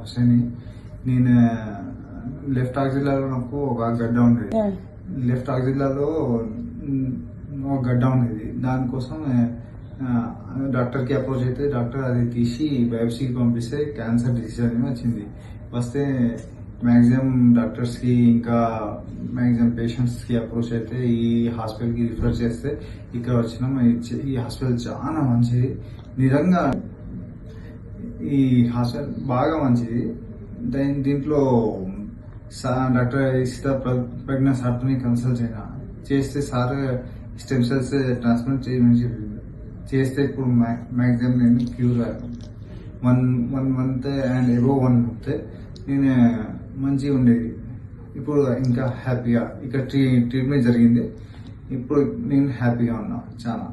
హుసేని. నేను లెఫ్ట్ ఆక్సిలాలో నాకు ఒక గడ్డ ఉండేది. లెఫ్ట్ ఆక్సిలాలో ఒక గడ్డ ఉండేది. దానికోసం డాక్టర్కి అప్రోచ్ అయితే డాక్టర్ అది తీసి బయోప్సీకి పంపిస్తే క్యాన్సర్ డిసీజ్ అని వచ్చింది. వస్తే మ్యాక్సిమం డాక్టర్స్కి ఇంకా మ్యాక్సిమం పేషెంట్స్కి అప్రోచ్ అయితే ఈ హాస్పిటల్కి రిఫర్ చేస్తే ఇక్కడ వచ్చినాం. ఈ హాస్పిటల్ చాలా మంచిది, నిజంగా ఈ హాస్పిటల్ బాగా మంచిది. దీంట్లో డాక్టర్ ప్రజ్ఞ సార్తో కన్సల్ట్ చేస్తే సార్ స్టెమ్ సెల్స్ ట్రాన్స్ప్లాంట్ చేయమని చెప్పింది. చేస్తే ఇప్పుడు మ్యాక్సిమం నేను cure one month and above 1 month నేను మంచిగా ఉండేది. ఇప్పుడు ఇంకా హ్యాపీగా ఇక్కడ ట్రీట్మెంట్ జరిగింది. ఇప్పుడు నేను హ్యాపీగా ఉన్నా చాలా.